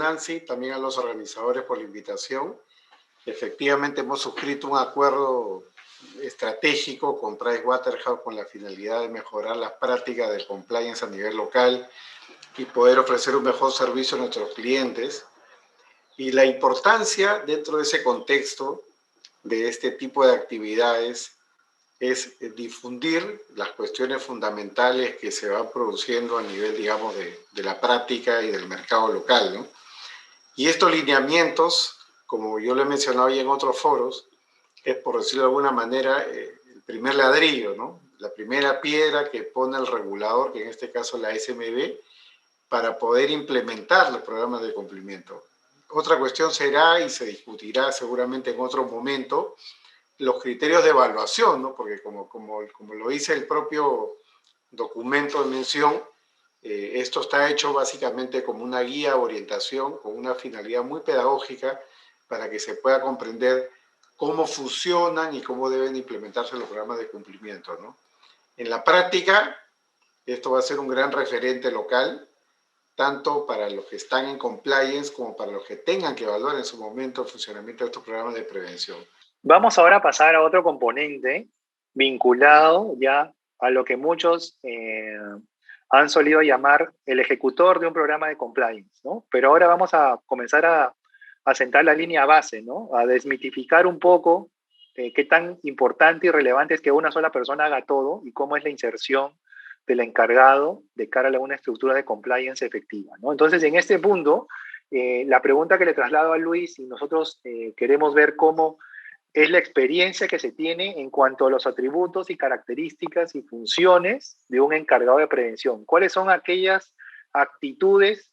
Nancy, también a los organizadores por la invitación. Efectivamente, hemos suscrito un acuerdo estratégico con Pricewaterhouse con la finalidad de mejorar las prácticas de compliance a nivel local y poder ofrecer un mejor servicio a nuestros clientes. Y la importancia dentro de ese contexto de este tipo de actividades es difundir las cuestiones fundamentales que se van produciendo a nivel, digamos, de la práctica y del mercado local, ¿no? Y estos lineamientos, como yo lo he mencionado ya en otros foros, es, por decirlo de alguna manera, el primer ladrillo, ¿no? La primera piedra que pone el regulador, que en este caso la SMB, para poder implementar los programas de cumplimiento. Otra cuestión será, y se discutirá seguramente en otro momento, los criterios de evaluación, ¿no? Porque como lo dice el propio documento de mención, esto está hecho básicamente como una guía, orientación, con una finalidad muy pedagógica para que se pueda comprender cómo funcionan y cómo deben implementarse los programas de cumplimiento, ¿no? En la práctica, esto va a ser un gran referente local, tanto para los que están en compliance como para los que tengan que evaluar en su momento el funcionamiento de estos programas de prevención. Vamos ahora a pasar a otro componente vinculado ya a lo que muchos han solido llamar el ejecutor de un programa de compliance, ¿no? Pero ahora vamos a comenzar a sentar la línea base, ¿no? A desmitificar un poco qué tan importante y relevante es que una sola persona haga todo y cómo es la inserción del encargado de cara a una estructura de compliance efectiva, ¿no? Entonces, en este punto, la pregunta que le traslado a Luis, y nosotros queremos ver cómo es la experiencia que se tiene en cuanto a los atributos y características y funciones de un encargado de prevención. ¿Cuáles son aquellas actitudes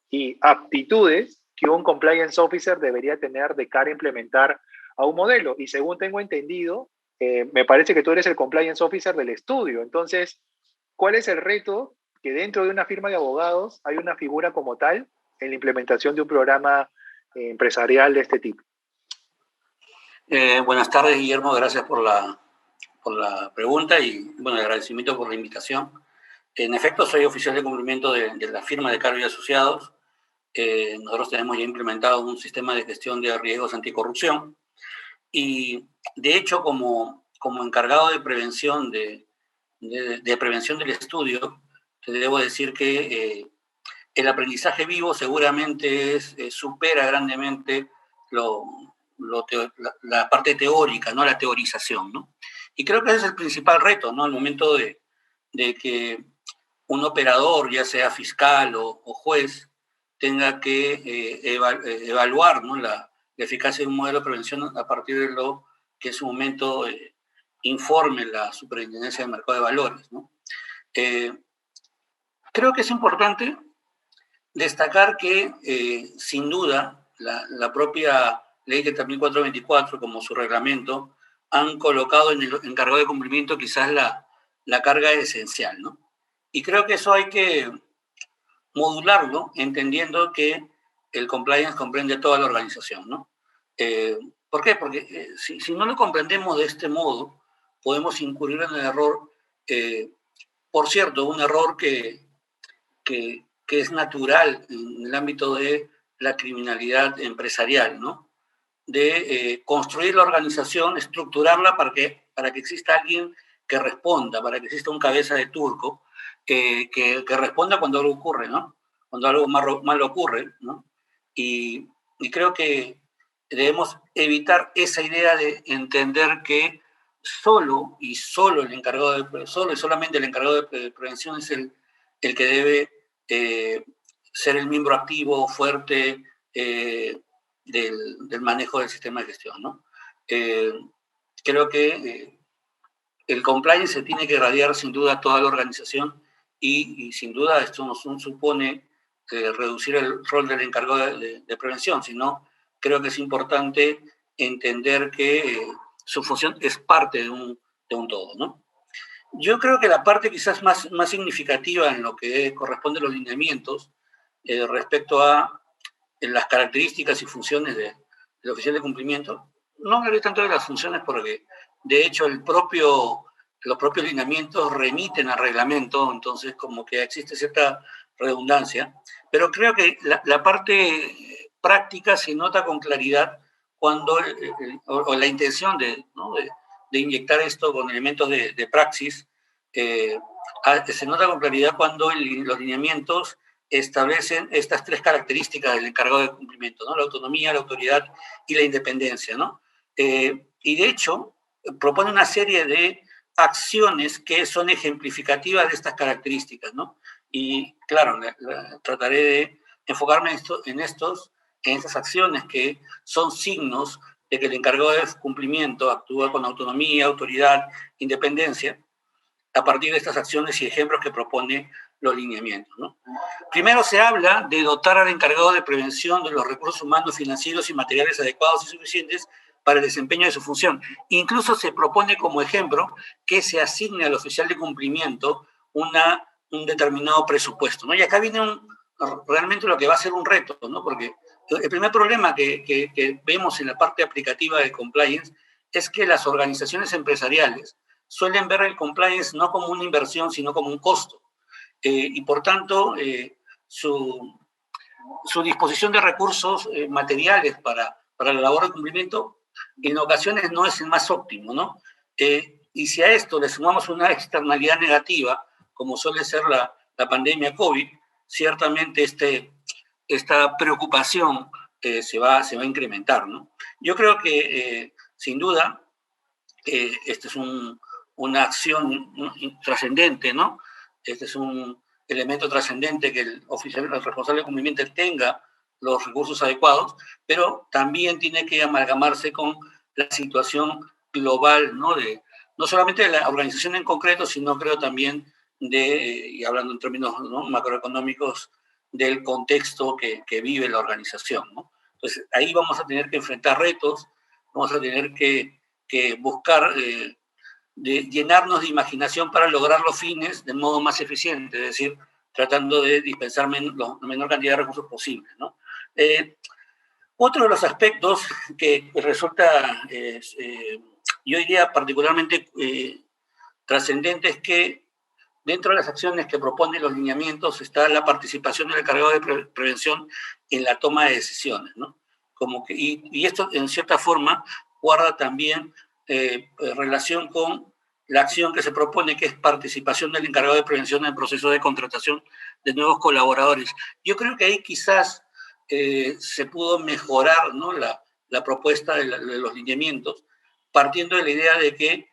y aptitudes que un compliance officer debería tener de cara a implementar a un modelo? Y según tengo entendido, me parece que tú eres el compliance officer del estudio. Entonces, ¿cuál es el reto que dentro de una firma de abogados hay una figura como tal en la implementación de un programa empresarial de este tipo? Buenas tardes, Guillermo. Gracias por la pregunta y, bueno, agradecimiento por la invitación. En efecto, soy oficial de cumplimiento de la firma de Carvey Asociados. Nosotros tenemos ya implementado un sistema de gestión de riesgos anticorrupción y, de hecho, como encargado de prevención de prevención del estudio, te debo decir que el aprendizaje vivo seguramente supera grandemente la parte teórica, ¿no? La teorización, ¿no? Y creo que ese es el principal reto, ¿no? Al momento de que un operador, ya sea fiscal o juez, tenga que evaluar, ¿no? la eficacia de un modelo de prevención a partir de lo que en su momento informe la Superintendencia del Mercado de Valores, ¿no? Creo que es importante destacar que, sin duda, la propia Ley 7424, como su reglamento, han colocado en el encargado de cumplimiento quizás la carga esencial, ¿no? Y creo que eso hay que modularlo, entendiendo que el compliance comprende toda la organización, ¿no? ¿Por qué? Porque si no lo comprendemos de este modo, podemos incurrir en el error, por cierto, un error que es natural en el ámbito de la criminalidad empresarial, ¿no? De construir la organización, estructurarla para que exista alguien que responda, para que exista un cabeza de turco que responda cuando algo ocurre, ¿no? Cuando algo malo ocurre, ¿no? Y creo que debemos evitar esa idea de entender que solo y solamente el encargado de prevención es el que debe ser el miembro activo, fuerte, del manejo del sistema de gestión, ¿no? Creo que el compliance se tiene que irradiar sin duda a toda la organización y sin duda esto no supone reducir el rol del encargado de prevención, sino creo que es importante entender que su función es parte de un todo, ¿no? Yo creo que la parte quizás más significativa en lo que corresponde a los lineamientos respecto a las características y funciones del oficial de cumplimiento, no hablaré tanto de las funciones porque, de hecho, los propios lineamientos remiten al reglamento, entonces como que existe cierta redundancia, pero creo que la parte práctica se nota con claridad cuando, o la intención ¿no? de inyectar esto con elementos de praxis, se nota con claridad cuando los lineamientos establecen estas tres características del encargado de cumplimiento, ¿no? La autonomía, la autoridad y la independencia, ¿no? Y de hecho, propone una serie de acciones que son ejemplificativas de estas características, ¿no? Y claro, trataré de enfocarme en estas acciones que son signos de que el encargado de cumplimiento actúa con autonomía, autoridad, independencia, a partir de estas acciones y ejemplos que propone los lineamientos, ¿no? Primero se habla de dotar al encargado de prevención de los recursos humanos, financieros y materiales adecuados y suficientes para el desempeño de su función. Incluso se propone como ejemplo que se asigne al oficial de cumplimiento un determinado presupuesto, ¿no? Y acá viene realmente lo que va a ser un reto, ¿no? Porque el primer problema que vemos en la parte aplicativa de compliance es que las organizaciones empresariales suelen ver el compliance no como una inversión, sino como un costo. Y por tanto, su disposición de recursos materiales para la labor de cumplimiento en ocasiones no es el más óptimo, ¿no? Y si a esto le sumamos una externalidad negativa, como suele ser la pandemia COVID, ciertamente esta preocupación se va a incrementar, ¿no? Yo creo que, sin duda, esta es una acción trascendente, ¿no? Este es un elemento trascendente que el responsable de cumplimiento tenga los recursos adecuados, pero también tiene que amalgamarse con la situación global, ¿no? No solamente de la organización en concreto, sino creo también y hablando en términos, ¿no?, macroeconómicos, del contexto que vive la organización, ¿no? Entonces, ahí vamos a tener que enfrentar retos, vamos a tener que buscar de llenarnos de imaginación para lograr los fines de modo más eficiente, es decir, tratando de dispensar la menor cantidad de recursos posible, ¿no? Otro de los aspectos que resulta, yo diría, particularmente trascendente es que dentro de las acciones que proponen los lineamientos está la participación del encargado de prevención en la toma de decisiones, ¿no? Y esto, en cierta forma, guarda también relación con la acción que se propone, que es participación del encargado de prevención en el proceso de contratación de nuevos colaboradores. Yo creo que ahí quizás se pudo mejorar, ¿no?, la propuesta de los lineamientos, partiendo de la idea de que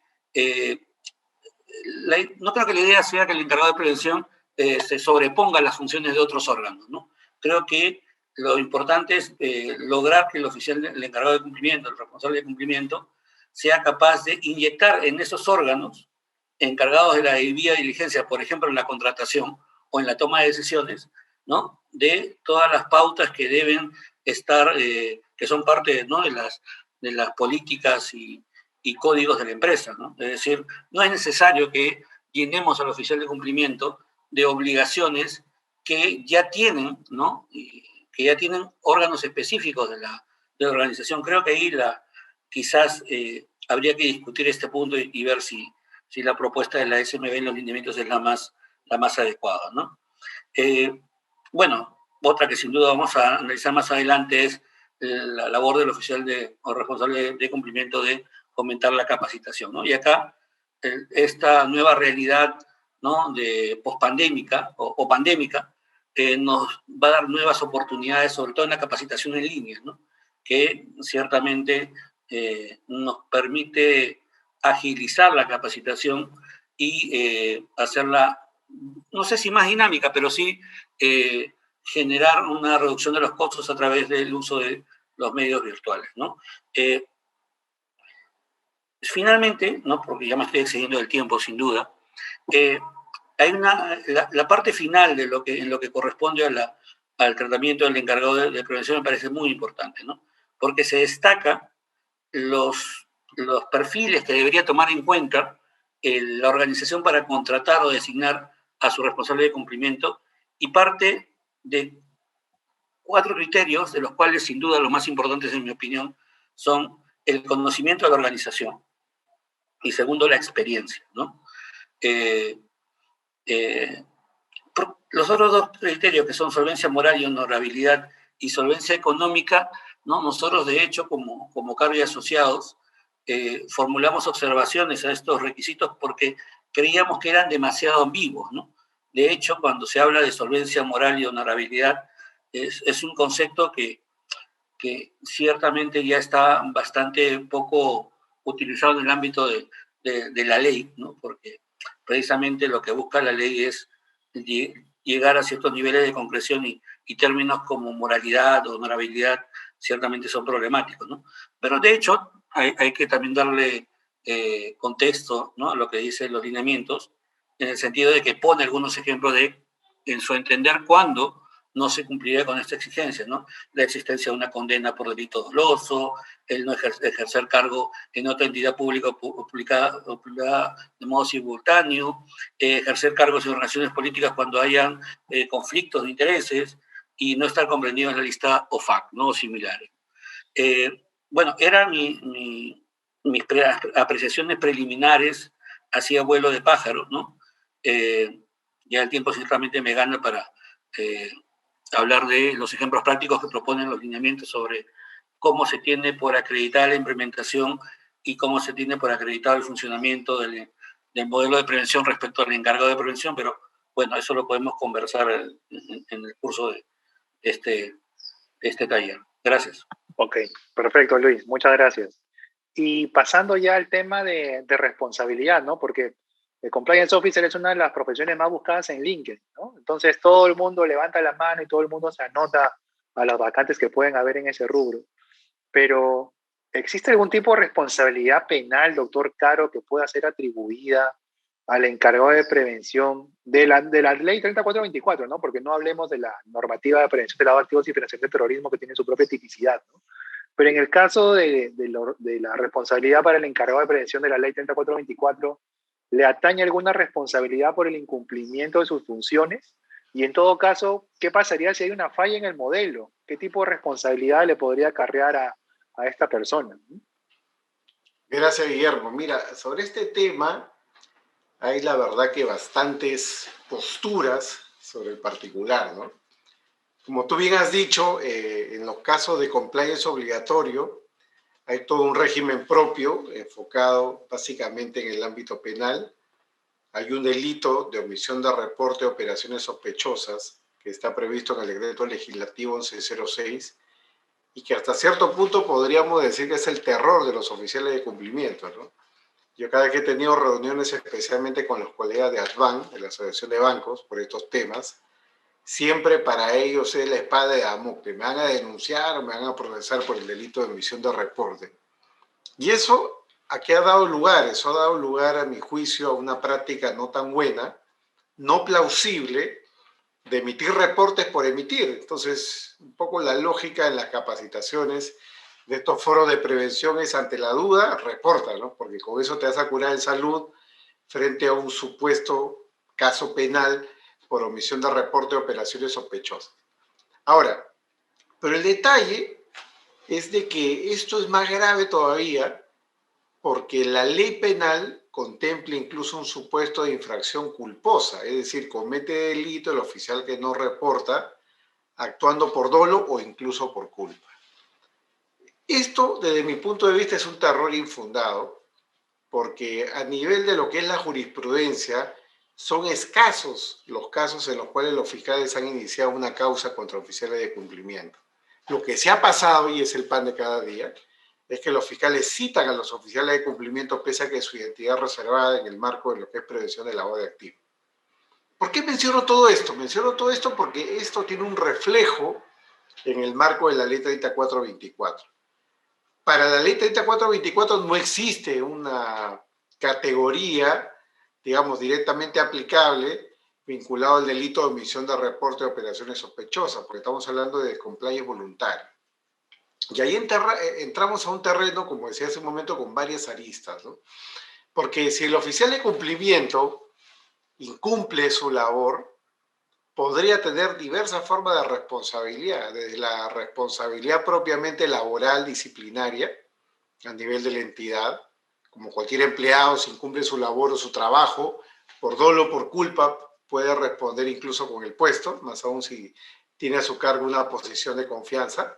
no creo que la idea sea que el encargado de prevención se sobreponga a las funciones de otros órganos, ¿no? Creo que lo importante es lograr que el encargado de cumplimiento, el responsable de cumplimiento, sea capaz de inyectar en esos órganos encargados de la debida diligencia, por ejemplo, en la contratación o en la toma de decisiones, ¿no?, de todas las pautas que deben estar, que son parte, ¿no?, de las políticas y códigos de la empresa, ¿no? Es decir, no es necesario que llenemos al oficial de cumplimiento de obligaciones que ya tienen, ¿no?, que ya tienen órganos específicos de la organización. Creo que ahí quizás habría que discutir este punto y ver si la propuesta de la SMB en los lineamientos es la más adecuada, ¿no? Bueno, otra que sin duda vamos a analizar más adelante es la labor del oficial o responsable de cumplimiento de fomentar la capacitación, ¿no? Y acá esta nueva realidad, ¿no?, de pospandémica o pandémica nos va a dar nuevas oportunidades, sobre todo en la capacitación en línea, ¿no?, que ciertamente nos permite agilizar la capacitación y hacerla, no sé si más dinámica, pero sí generar una reducción de los costos a través del uso de los medios virtuales, ¿no? Finalmente, ¿no?, porque ya me estoy excediendo del tiempo, sin duda, hay la parte final de en lo que corresponde al tratamiento del encargado de prevención me parece muy importante, ¿no?, porque se destaca los perfiles que debería tomar en cuenta la organización para contratar o designar a su responsable de cumplimiento, y parte de 4 criterios, de los cuales sin duda los más importantes en mi opinión son el conocimiento de la organización y segundo la experiencia, ¿no? Los otros dos criterios, que son solvencia moral y honorabilidad y solvencia económica, ¿no? Nosotros, de hecho, como Cargo y Asociados, formulamos observaciones a estos requisitos porque creíamos que eran demasiado ambiguos, ¿no? De hecho, cuando se habla de solvencia moral y honorabilidad, es un concepto que ciertamente ya está bastante poco utilizado en el ámbito de la ley, ¿no? Porque precisamente lo que busca la ley es llegar a ciertos niveles de concreción y términos como moralidad o honorabilidad ciertamente son problemáticos, ¿no? Pero de hecho hay que también darle contexto, ¿no?, a lo que dicen los lineamientos, en el sentido de que pone algunos ejemplos de, en su entender, cuándo no se cumpliría con esta exigencia, ¿no? La existencia de una condena por delito doloso, el no ejercer cargo en otra entidad pública o privada de modo simultáneo, ejercer cargos en relaciones políticas cuando hayan conflictos de intereses y no estar comprendido en la lista OFAC, ¿no?, o similares. Bueno, eran mis apreciaciones preliminares hacia vuelo de pájaro, ¿no? Ya el tiempo ciertamente me gana para hablar de los ejemplos prácticos que proponen los lineamientos sobre cómo se tiene por acreditar la implementación y cómo se tiene por acreditar el funcionamiento del modelo de prevención respecto al encargado de prevención, pero bueno, eso lo podemos conversar en el curso de este taller. Gracias. Ok, perfecto, Luis, muchas gracias. Y pasando ya al tema de responsabilidad, ¿no? Porque el compliance officer es una de las profesiones más buscadas en LinkedIn, ¿no? Entonces todo el mundo levanta la mano y todo el mundo se anota a las vacantes que pueden haber en ese rubro. Pero, ¿existe algún tipo de responsabilidad penal, doctor Caro, que pueda ser atribuida al encargado de prevención de la ley 3424, ¿no? Porque no hablemos de la normativa de prevención de lavado de activos y financiación de terrorismo, que tiene su propia tipicidad, ¿no? Pero en el caso de la responsabilidad para el encargado de prevención de la ley 3424, ¿le atañe alguna responsabilidad por el incumplimiento de sus funciones? Y en todo caso, ¿qué pasaría si hay una falla en el modelo? ¿Qué tipo de responsabilidad le podría acarrear a esta persona? Gracias, Guillermo. Mira, sobre este tema hay la verdad que bastantes posturas sobre el particular, ¿no? Como tú bien has dicho, en los casos de compliance obligatorio hay todo un régimen propio enfocado básicamente en el ámbito penal. Hay un delito de omisión de reporte de operaciones sospechosas que está previsto en el decreto legislativo 1106 y que hasta cierto punto podríamos decir que es el terror de los oficiales de cumplimiento, ¿no? Yo cada vez que he tenido reuniones, especialmente con los colegas de ASBAN, de la Asociación de Bancos, por estos temas, siempre para ellos es la espada de Damocles. Me van a denunciar o me van a procesar por el delito de omisión de reporte. Y eso, ¿a qué ha dado lugar? Eso ha dado lugar, a mi juicio, a una práctica no tan buena, no plausible, de emitir reportes por emitir. Entonces, un poco la lógica en las capacitaciones de estos foros de prevención es, ante la duda, reporta, ¿no? Porque con eso te vas a curar en salud frente a un supuesto caso penal por omisión de reporte de operaciones sospechosas. Ahora, pero el detalle es de que esto es más grave todavía porque la ley penal contempla incluso un supuesto de infracción culposa, es decir, comete delito el oficial que no reporta, actuando por dolo o incluso por culpa. Esto, desde mi punto de vista, es un terror infundado, porque a nivel de lo que es la jurisprudencia, son escasos los casos en los cuales los fiscales han iniciado una causa contra oficiales de cumplimiento. Lo que se ha pasado, y es el pan de cada día, es que los fiscales citan a los oficiales de cumplimiento pese a que su identidad es reservada en el marco de lo que es prevención de lavado de activos. ¿Por qué menciono todo esto? Menciono todo esto porque esto tiene un reflejo en el marco de la ley 3424. Para la ley 3424 no existe una categoría, digamos, directamente aplicable vinculado al delito de omisión de reporte de operaciones sospechosas, porque estamos hablando de compliance voluntario. Y ahí entramos a un terreno, como decía hace un momento, con varias aristas, ¿no? Porque si el oficial de cumplimiento incumple su labor, podría tener diversas formas de responsabilidad, desde la responsabilidad propiamente laboral, disciplinaria, a nivel de la entidad, como cualquier empleado, si incumple su labor o su trabajo, por dolo, por culpa, puede responder incluso con el puesto, más aún si tiene a su cargo una posición de confianza.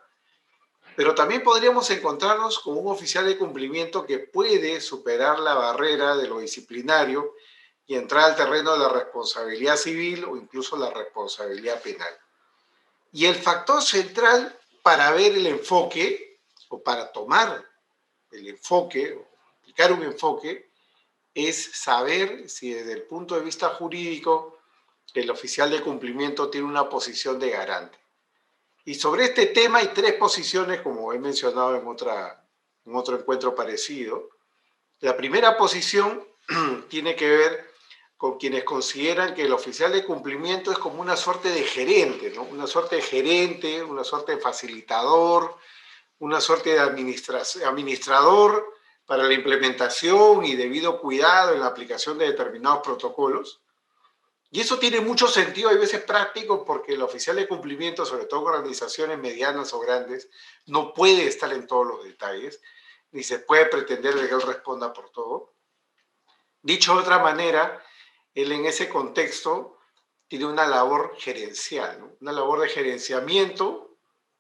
Pero también podríamos encontrarnos con un oficial de cumplimiento que puede superar la barrera de lo disciplinario y entrar al terreno de la responsabilidad civil o incluso la responsabilidad penal. Y el factor central para ver el enfoque o para tomar el enfoque, o aplicar un enfoque, es saber si desde el punto de vista jurídico el oficial de cumplimiento tiene una posición de garante. Y sobre este tema hay tres posiciones, como he mencionado en otro encuentro parecido. La primera posición tiene que ver con quienes consideran que el oficial de cumplimiento es como una suerte de gerente, ¿no? Una suerte de gerente, una suerte de facilitador, una suerte de administrador para la implementación y debido cuidado en la aplicación de determinados protocolos. Y eso tiene mucho sentido, hay veces práctico, porque el oficial de cumplimiento, sobre todo en organizaciones medianas o grandes, no puede estar en todos los detalles, ni se puede pretender de que él responda por todo. Dicho de otra manera, él en ese contexto tiene una labor gerencial, ¿no? Una labor de gerenciamiento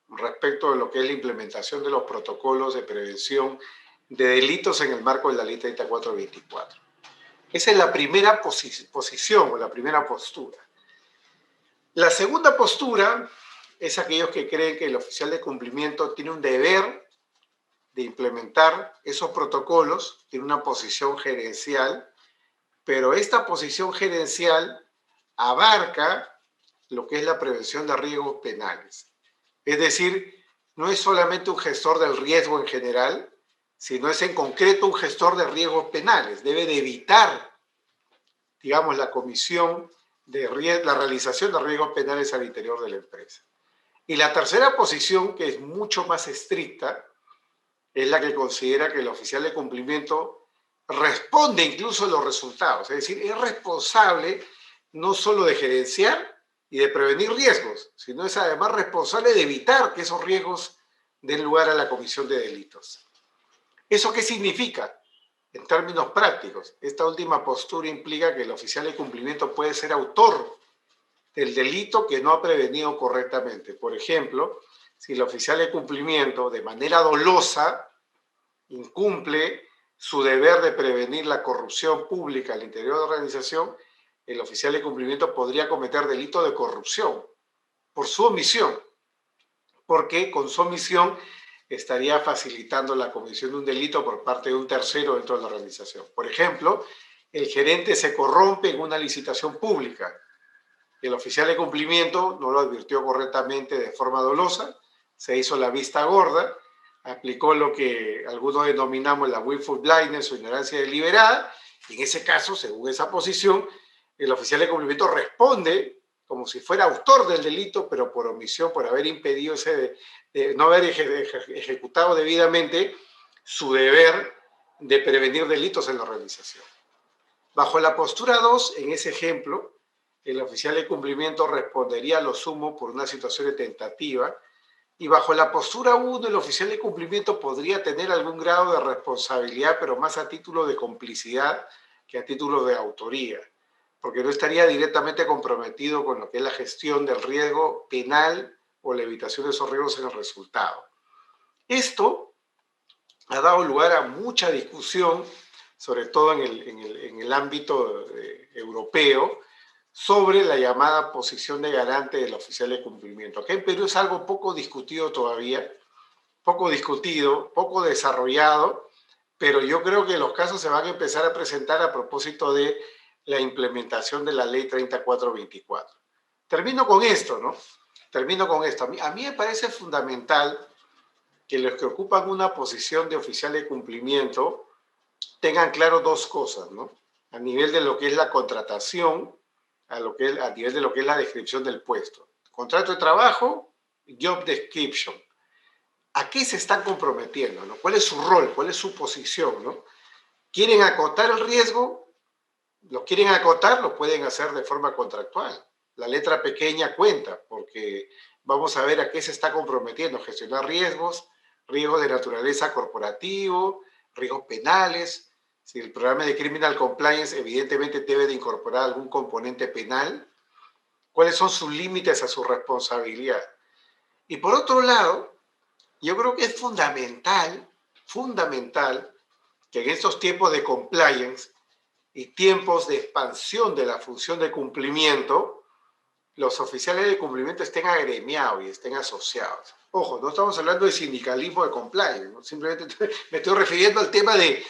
respecto de lo que es la implementación de los protocolos de prevención de delitos en el marco de la Ley 3424. Esa es la primera posición o la primera postura. La segunda postura es aquellos que creen que el oficial de cumplimiento tiene un deber de implementar esos protocolos, tiene una posición gerencial, pero esta posición gerencial abarca lo que es la prevención de riesgos penales. Es decir, no es solamente un gestor del riesgo en general, sino es en concreto un gestor de riesgos penales. Debe de evitar, digamos, la comisión de la realización de riesgos penales al interior de la empresa. Y la tercera posición, que es mucho más estricta, es la que considera que el oficial de cumplimiento responde incluso a los resultados. Es decir, es responsable no solo de gerenciar y de prevenir riesgos, sino es además responsable de evitar que esos riesgos den lugar a la comisión de delitos. ¿Eso qué significa? En términos prácticos, esta última postura implica que el oficial de cumplimiento puede ser autor del delito que no ha prevenido correctamente. Por ejemplo, si el oficial de cumplimiento de manera dolosa incumple su deber de prevenir la corrupción pública al interior de la organización, el oficial de cumplimiento podría cometer delito de corrupción por su omisión, porque con su omisión estaría facilitando la comisión de un delito por parte de un tercero dentro de la organización. Por ejemplo, el gerente se corrompe en una licitación pública. El oficial de cumplimiento no lo advirtió correctamente de forma dolosa, se hizo la vista gorda, aplicó lo que algunos denominamos la willful blindness o ignorancia deliberada, y en ese caso, según esa posición, el oficial de cumplimiento responde como si fuera autor del delito, pero por omisión, por haber impedido no haber ejecutado debidamente su deber de prevenir delitos en la organización. Bajo la postura 2, en ese ejemplo, el oficial de cumplimiento respondería a lo sumo por una situación de tentativa, y bajo la postura 1, el oficial de cumplimiento podría tener algún grado de responsabilidad, pero más a título de complicidad que a título de autoría, porque no estaría directamente comprometido con lo que es la gestión del riesgo penal o la evitación de esos riesgos en el resultado. Esto ha dado lugar a mucha discusión, sobre todo en el ámbito europeo, sobre la llamada posición de garante del oficial de cumplimiento. Acá en Perú es algo poco discutido todavía, poco discutido, poco desarrollado, pero yo creo que los casos se van a empezar a presentar a propósito de la implementación de la ley 3424. Termino con esto, ¿no? Termino con esto. A mí me parece fundamental que los que ocupan una posición de oficial de cumplimiento tengan claro dos cosas, ¿no? A nivel de lo que es la contratación, a nivel de lo que es la descripción del puesto. Contrato de trabajo, job description. ¿A qué se están comprometiendo, ¿no? ¿Cuál es su rol? ¿Cuál es su posición, ¿no? ¿Quieren acotar el riesgo? ¿Lo quieren acotar? Lo pueden hacer de forma contractual. La letra pequeña cuenta, porque vamos a ver a qué se está comprometiendo. Gestionar riesgos, riesgos de naturaleza corporativo, riesgos penales. Si el programa de Criminal Compliance evidentemente debe de incorporar algún componente penal, cuáles son sus límites a su responsabilidad. Y por otro lado, yo creo que es fundamental que en estos tiempos de compliance y tiempos de expansión de la función de cumplimiento, los oficiales de cumplimiento estén agremiados y estén asociados. Ojo, no estamos hablando de sindicalismo de compliance, ¿no? Simplemente me estoy refiriendo al tema de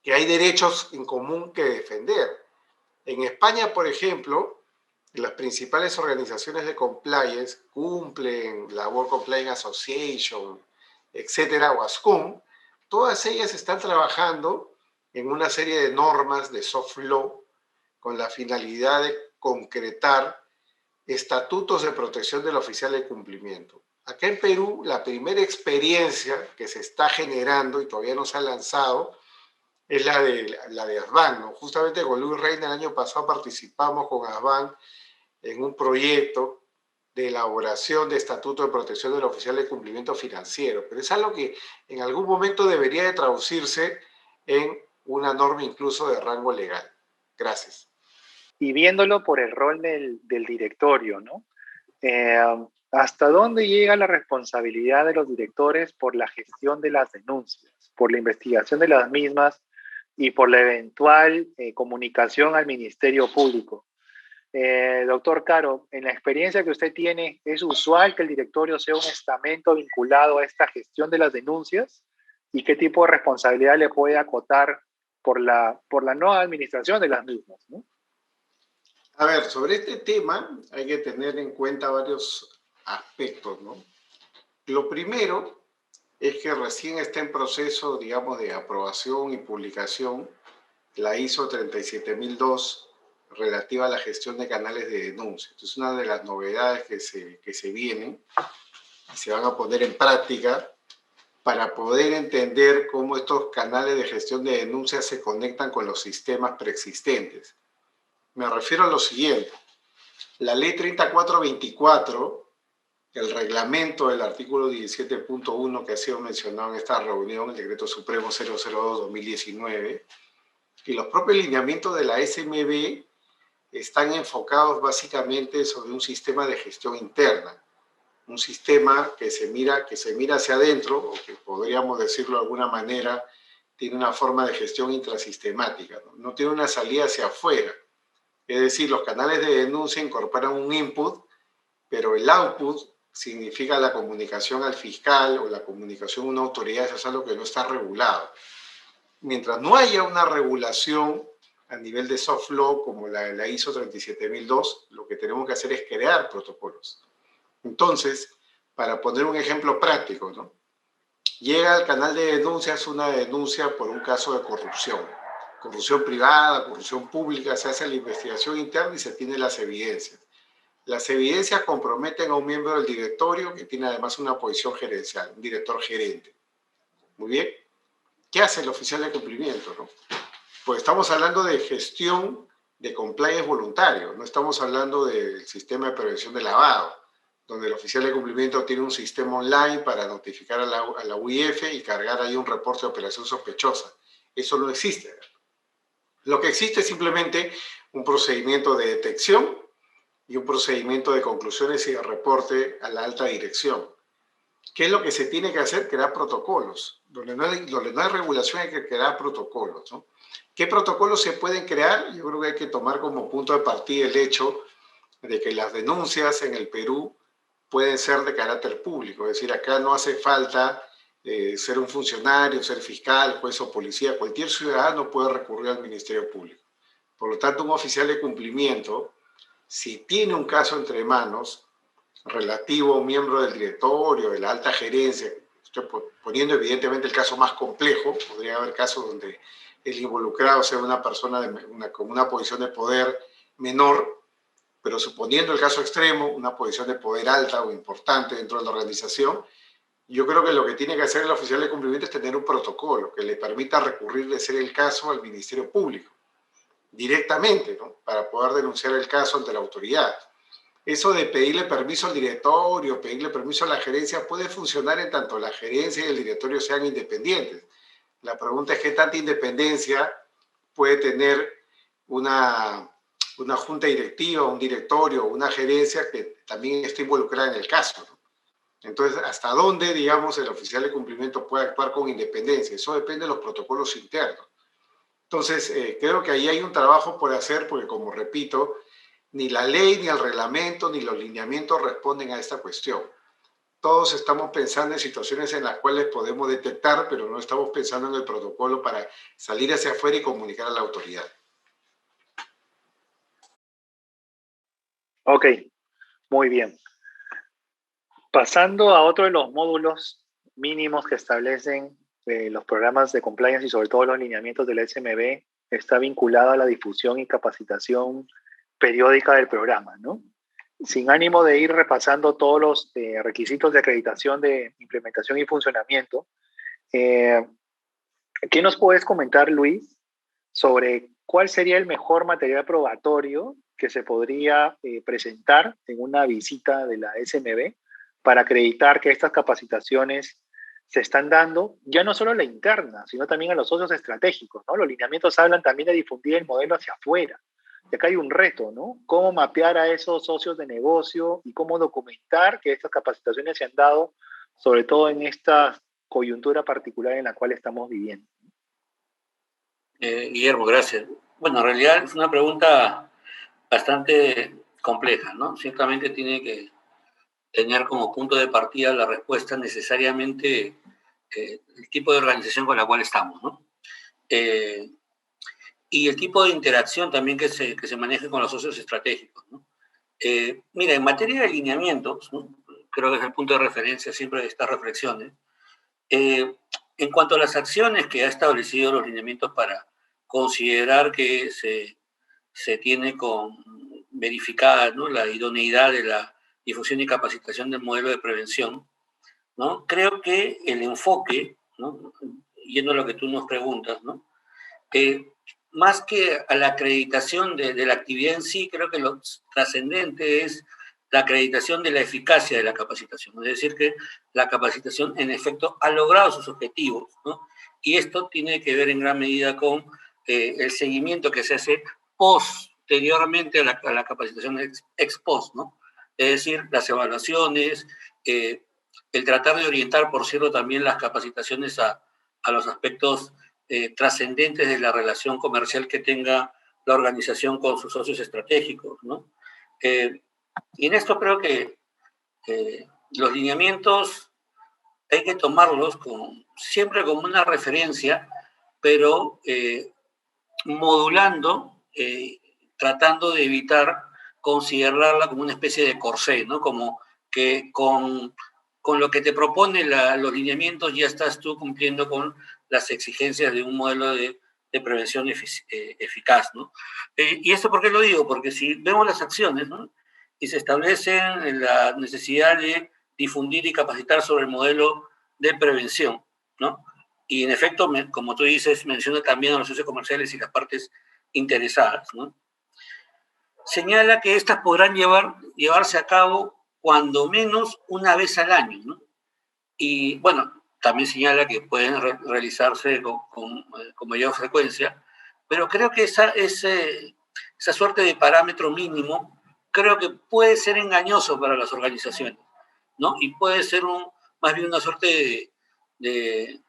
que hay derechos en común que defender. En España, por ejemplo, las principales organizaciones de compliance cumplen, la World Compliance Association, etcétera, o ASCOM, todas ellas están trabajando en una serie de normas de soft law con la finalidad de concretar estatutos de protección del oficial de cumplimiento. Acá en Perú, la primera experiencia que se está generando y todavía no se ha lanzado es la de ASBAN, ¿no? Justamente con Luis Reina el año pasado participamos con ASBAN en un proyecto de elaboración de estatuto de protección del oficial de cumplimiento financiero, pero es algo que en algún momento debería de traducirse en una norma incluso de rango legal. Gracias. Y viéndolo por el rol del directorio, ¿no? ¿Hasta dónde llega la responsabilidad de los directores por la gestión de las denuncias, por la investigación de las mismas y por la eventual comunicación al Ministerio Público? Doctor Caro, en la experiencia que usted tiene, ¿es usual que el directorio sea un estamento vinculado a esta gestión de las denuncias? ¿Y qué tipo de responsabilidad le puede acotar por la no administración de las mismas, ¿no? A ver, sobre este tema hay que tener en cuenta varios aspectos, ¿no? Lo primero es que recién está en proceso, digamos, de aprobación y publicación la ISO 37002 relativa a la gestión de canales de denuncia. Entonces, una de las novedades que se vienen y se van a poner en práctica para poder entender cómo estos canales de gestión de denuncias se conectan con los sistemas preexistentes. Me refiero a lo siguiente. La ley 3424, el reglamento del artículo 17.1 que ha sido mencionado en esta reunión, el Decreto Supremo 002-2019, y los propios lineamientos de la SMB están enfocados básicamente sobre un sistema de gestión interna, un sistema que se mira hacia adentro, o que podríamos decirlo de alguna manera, tiene una forma de gestión intrasistemática, no tiene una salida hacia afuera. Es decir, los canales de denuncia incorporan un input, pero el output significa la comunicación al fiscal o la comunicación a una autoridad, eso es algo que no está regulado. Mientras no haya una regulación a nivel de soft law como la ISO 37002, lo que tenemos que hacer es crear protocolos. Entonces, para poner un ejemplo práctico, ¿no? Llega al canal de denuncias una denuncia por un caso de corrupción privada, corrupción pública, se hace la investigación interna y se tienen las evidencias. Las evidencias comprometen a un miembro del directorio que tiene además una posición gerencial, un director gerente. Muy bien. ¿Qué hace el oficial de cumplimiento, no? Pues estamos hablando de gestión de compliance voluntario, no estamos hablando del sistema de prevención de lavado, donde el oficial de cumplimiento tiene un sistema online para notificar a la UIF y cargar ahí un reporte de operación sospechosa. Eso no existe. Lo que existe es simplemente un procedimiento de detección y un procedimiento de conclusiones y de reporte a la alta dirección. ¿Qué es lo que se tiene que hacer? Crear protocolos. Donde no hay regulación hay que crear protocolos, ¿no? ¿Qué protocolos se pueden crear? Yo creo que hay que tomar como punto de partida el hecho de que las denuncias en el Perú pueden ser de carácter público. Es decir, acá no hace falta ser un funcionario, ser fiscal, juez o policía. Cualquier ciudadano puede recurrir al Ministerio Público. Por lo tanto, un oficial de cumplimiento, si tiene un caso entre manos relativo a un miembro del directorio, de la alta gerencia, estoy poniendo evidentemente el caso más complejo, podría haber casos donde el involucrado sea una persona con una posición de poder menor, pero suponiendo el caso extremo, una posición de poder alta o importante dentro de la organización, yo creo que lo que tiene que hacer el oficial de cumplimiento es tener un protocolo que le permita recurrir de ser el caso al Ministerio Público directamente, ¿no? Para poder denunciar el caso ante la autoridad. Eso de pedirle permiso al directorio, pedirle permiso a la gerencia, puede funcionar en tanto la gerencia y el directorio sean independientes. La pregunta es qué tanta independencia puede tener una una junta directiva, un directorio, una gerencia que también está involucrada en el caso, ¿no? Entonces, ¿hasta dónde, digamos, el oficial de cumplimiento puede actuar con independencia? Eso depende de los protocolos internos. Entonces, creo que ahí hay un trabajo por hacer, porque como repito, ni la ley, ni el reglamento, ni los lineamientos responden a esta cuestión. Todos estamos pensando en situaciones en las cuales podemos detectar, pero no estamos pensando en el protocolo para salir hacia afuera y comunicar a la autoridad. Ok, muy bien. Pasando a otro de los módulos mínimos que establecen los programas de compliance y sobre todo los lineamientos del SMB, está vinculado a la difusión y capacitación periódica del programa, ¿no? Sin ánimo de ir repasando todos los requisitos de acreditación de implementación y funcionamiento, ¿qué nos puedes comentar, Luis, sobre cuál sería el mejor material probatorio que se podría presentar en una visita de la SMB para acreditar que estas capacitaciones se están dando, ya no solo a la interna, sino también a los socios estratégicos, ¿no? Los lineamientos hablan también de difundir el modelo hacia afuera. Y acá hay un reto, ¿no? Cómo mapear a esos socios de negocio y cómo documentar que estas capacitaciones se han dado, sobre todo en esta coyuntura particular en la cual estamos viviendo. Guillermo, gracias. Bueno, en realidad es una pregunta bastante compleja, ¿no? Ciertamente tiene que tener como punto de partida la respuesta necesariamente el tipo de organización con la cual estamos, ¿no? Y el tipo de interacción también que se maneje con los socios estratégicos, ¿no? Mira, en materia de alineamientos, ¿no? Creo que es el punto de referencia siempre de estas reflexiones. En cuanto a las acciones que ha establecido los lineamientos para considerar que se tiene verificada, ¿no?, la idoneidad de la difusión y capacitación del modelo de prevención, ¿no? Creo que el enfoque, ¿no?, yendo a lo que tú nos preguntas, ¿no?, más que a la acreditación de la actividad en sí, creo que lo trascendente es la acreditación de la eficacia de la capacitación. Es decir, que la capacitación en efecto ha logrado sus objetivos, ¿no? Y esto tiene que ver en gran medida con el seguimiento que se hace posteriormente a la capacitación ex post, ¿no? Es decir, las evaluaciones, el tratar de orientar, por cierto, también las capacitaciones a los aspectos trascendentes de la relación comercial que tenga la organización con sus socios estratégicos, ¿no? Y en esto creo que los lineamientos hay que tomarlos siempre como una referencia, pero modulando, tratando de evitar considerarla como una especie de corsé, ¿no? Como que con lo que te propone los lineamientos ya estás tú cumpliendo con las exigencias de un modelo de prevención eficaz, ¿no? ¿Y esto por qué lo digo? Porque si vemos las acciones, ¿no?, y se establecen la necesidad de difundir y capacitar sobre el modelo de prevención, ¿no? Y en efecto, como tú dices, menciona también a los socios comerciales y las partes interesadas, ¿no? Señala que estas podrán llevarse a cabo cuando menos una vez al año, ¿no? Y bueno, también señala que pueden realizarse con mayor frecuencia, pero creo que esa suerte de parámetro mínimo creo que puede ser engañoso para las organizaciones, ¿no? Y puede ser más bien una suerte de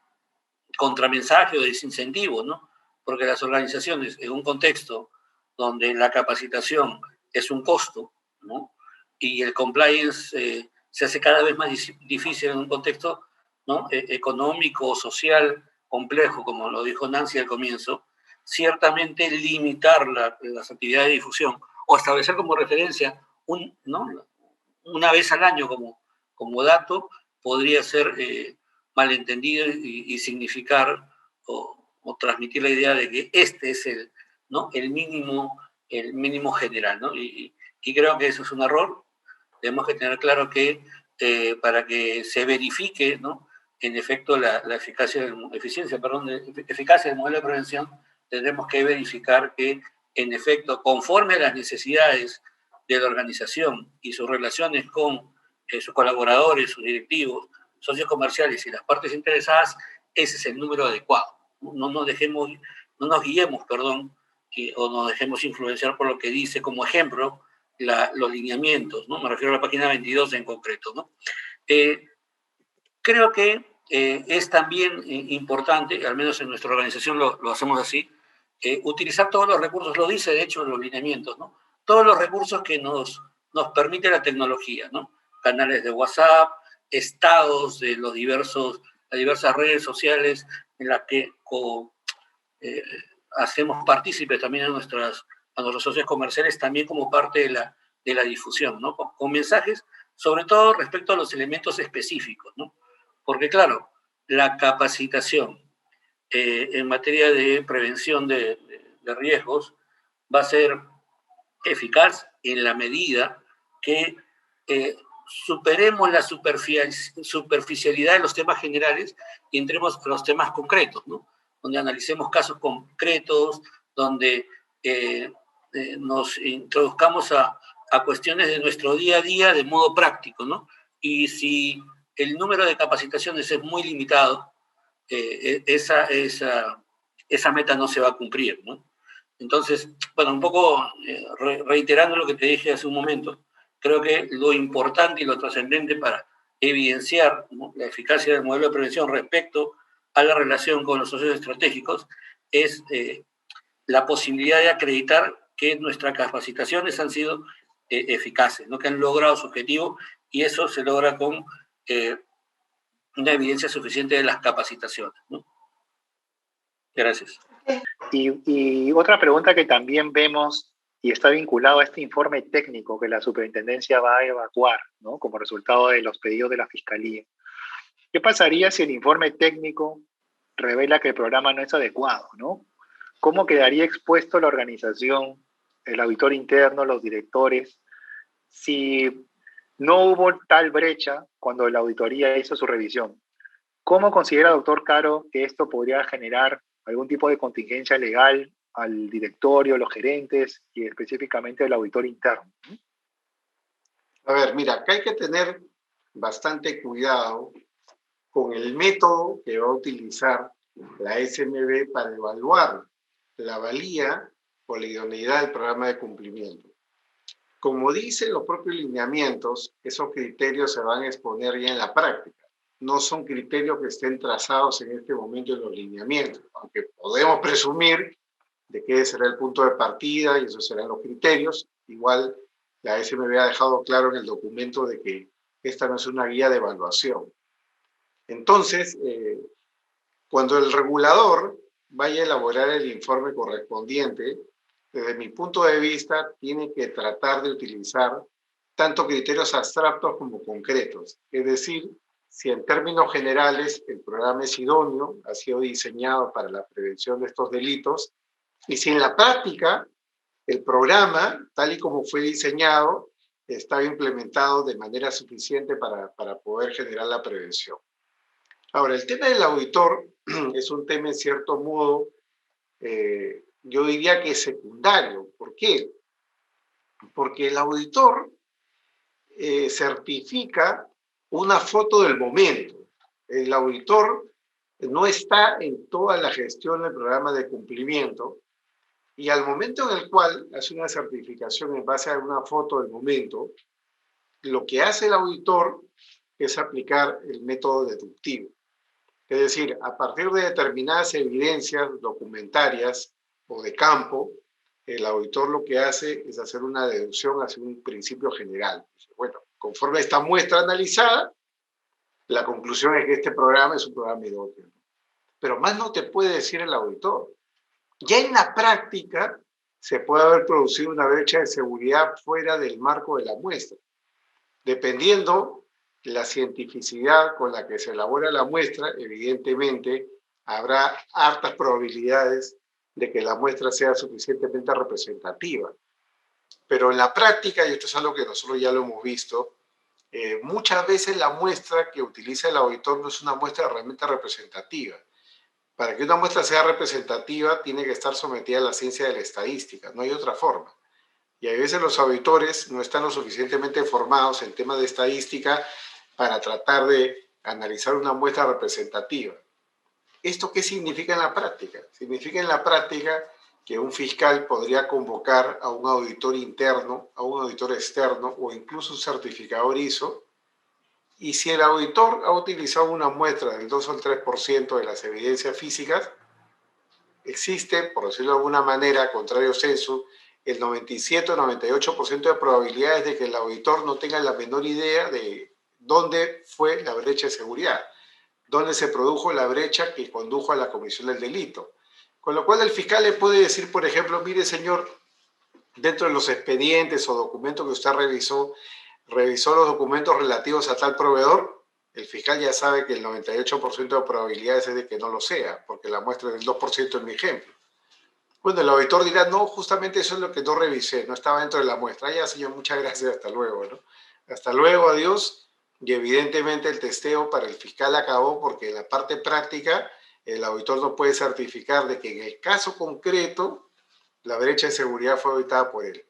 contramensaje o desincentivo, ¿no? Porque las organizaciones, en un contexto donde la capacitación es un costo, ¿no?, y el compliance se hace cada vez más difícil en un contexto, ¿no?, económico, social, complejo, como lo dijo Nancy al comienzo, ciertamente limitar las actividades de difusión o establecer como referencia ¿no?, una vez al año como dato podría ser malentendido y significar o transmitir la idea de que este es ¿no?, el mínimo general, ¿no? Y creo que eso es un error. Tenemos que tener claro que para que se verifique, ¿no?, en efecto la eficacia del modelo de prevención, tendremos que verificar que en efecto, conforme a las necesidades de la organización y sus relaciones con sus colaboradores, sus directivos, socios comerciales y las partes interesadas, ese es el número adecuado. No nos guiemos, o nos dejemos influenciar por lo que dice como ejemplo los lineamientos, ¿no? Me refiero a la página 22 en concreto, ¿no? Creo que es también importante, al menos en nuestra organización lo hacemos así, utilizar todos los recursos, lo dice de hecho los lineamientos, ¿no? Todos los recursos que nos permite la tecnología, ¿no? Canales de WhatsApp, estados de las diversas redes sociales en las que hacemos partícipes también a nuestros socios comerciales, también como parte de la difusión, ¿no? Con mensajes, sobre todo respecto a los elementos específicos, ¿no? Porque claro, la capacitación en materia de prevención de riesgos va a ser eficaz en la medida que superemos la superficialidad de los temas generales y entremos a los temas concretos, ¿no? Donde analicemos casos concretos, donde nos introduzcamos a cuestiones de nuestro día a día de modo práctico, ¿no? Y si el número de capacitaciones es muy limitado, esa meta no se va a cumplir, ¿no? Entonces, bueno, un poco reiterando lo que te dije hace un momento, creo que lo importante y lo trascendente para evidenciar, ¿no?, la eficacia del modelo de prevención respecto a la relación con los socios estratégicos es la posibilidad de acreditar que nuestras capacitaciones han sido eficaces, ¿no?, que han logrado su objetivo, y eso se logra con una evidencia suficiente de las capacitaciones, ¿no? Gracias. Y otra pregunta que también vemos y está vinculado a este informe técnico que la superintendencia va a evacuar, ¿no?, como resultado de los pedidos de la Fiscalía. ¿Qué pasaría si el informe técnico revela que el programa no es adecuado, ¿no? ¿Cómo quedaría expuesto la organización, el auditor interno, los directores, si no hubo tal brecha cuando la auditoría hizo su revisión? ¿Cómo considera, doctor Caro, que esto podría generar algún tipo de contingencia legal al directorio, los gerentes y específicamente al auditor interno? A ver, mira, acá hay que tener bastante cuidado con el método que va a utilizar la SMB para evaluar la valía o la idoneidad del programa de cumplimiento. Como dicen los propios lineamientos, esos criterios se van a exponer ya en la práctica. No son criterios que estén trazados en este momento en los lineamientos, aunque podemos presumir de que ese será el punto de partida y esos serán los criterios. Igual la SMB ha dejado claro en el documento de que esta no es una guía de evaluación. Entonces, cuando el regulador vaya a elaborar el informe correspondiente, desde mi punto de vista, tiene que tratar de utilizar tanto criterios abstractos como concretos. Es decir, si en términos generales el programa es idóneo, ha sido diseñado para la prevención de estos delitos, y si en la práctica el programa, tal y como fue diseñado, está implementado de manera suficiente para poder generar la prevención. Ahora, el tema del auditor es un tema en cierto modo, yo diría que es secundario. ¿Por qué? Porque el auditor certifica una foto del momento. El auditor no está en toda la gestión del programa de cumplimiento, y al momento en el cual hace una certificación en base a una foto del momento, lo que hace el auditor es aplicar el método deductivo. Es decir, a partir de determinadas evidencias documentarias o de campo, el auditor lo que hace es hacer una deducción hacia un principio general. Bueno, conforme a esta muestra analizada, la conclusión es que este programa es un programa idóneo. Pero más no te puede decir el auditor. Ya en la práctica se puede haber producido una brecha de seguridad fuera del marco de la muestra. Dependiendo la cientificidad con la que se elabora la muestra, evidentemente habrá hartas probabilidades de que la muestra sea suficientemente representativa. Pero en la práctica, y esto es algo que nosotros ya lo hemos visto, muchas veces la muestra que utiliza el auditor no es una muestra realmente representativa. Para que una muestra sea representativa, tiene que estar sometida a la ciencia de la estadística, no hay otra forma. Y a veces los auditores no están lo suficientemente formados en temas de estadística para tratar de analizar una muestra representativa. ¿Esto qué significa en la práctica? Significa en la práctica que un fiscal podría convocar a un auditor interno, a un auditor externo o incluso un certificador ISO, y si el auditor ha utilizado una muestra del 2 o el 3% de las evidencias físicas, existe, por decirlo de alguna manera, contrario censo, el 97 o 98% de probabilidades de que el auditor no tenga la menor idea de dónde fue la brecha de seguridad, dónde se produjo la brecha que condujo a la comisión del delito. Con lo cual el fiscal le puede decir, por ejemplo, mire señor, dentro de los expedientes o documentos que usted revisó los documentos relativos a tal proveedor, el fiscal ya sabe que el 98% de probabilidades es de que no lo sea, porque la muestra es del 2% en mi ejemplo. Bueno, el auditor dirá, no, justamente eso es lo que no revisé, no estaba dentro de la muestra. Ya, señor, muchas gracias, hasta luego, ¿no? Hasta luego, adiós. Y evidentemente el testeo para el fiscal acabó porque en la parte práctica el auditor no puede certificar de que en el caso concreto la brecha de seguridad fue auditada por él.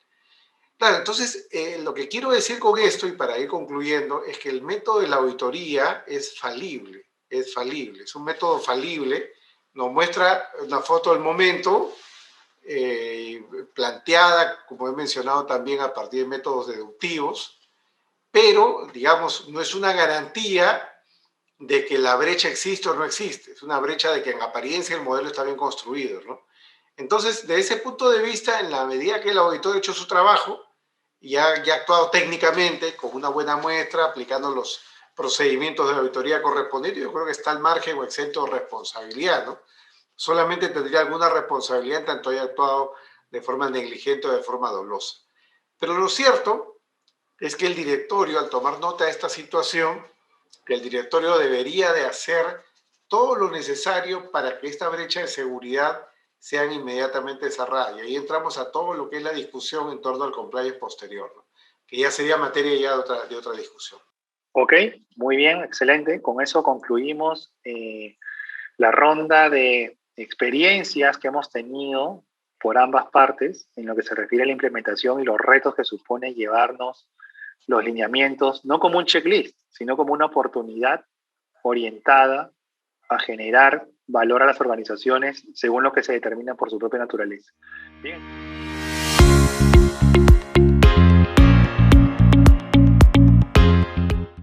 Claro, entonces lo que quiero decir con esto y para ir concluyendo es que el método de la auditoría es falible, es un método falible, nos muestra una foto del momento, planteada, como he mencionado también, a partir de métodos deductivos, pero, digamos, no es una garantía de que la brecha existe o no existe, es una brecha de que en apariencia el modelo está bien construido, ¿no? Entonces, de ese punto de vista, en la medida que el auditor ha hecho su trabajo y ha actuado técnicamente con una buena muestra, aplicando los procedimientos de auditoría correspondientes, yo creo que está al margen o exento de responsabilidad, ¿no? Solamente tendría alguna responsabilidad en tanto haya actuado de forma negligente o de forma dolosa. Pero lo cierto es que el directorio, al tomar nota de esta situación, que el directorio debería de hacer todo lo necesario para que esta brecha de seguridad sean inmediatamente cerradas. Y ahí entramos a todo lo que es la discusión en torno al compliance posterior, ¿no? Que ya sería materia ya de otra discusión. Ok, muy bien, excelente. Con eso concluimos la ronda de experiencias que hemos tenido por ambas partes en lo que se refiere a la implementación y los retos que supone llevarnos los lineamientos, no como un checklist, sino como una oportunidad orientada a generar valor a las organizaciones según lo que se determina por su propia naturaleza. Bien.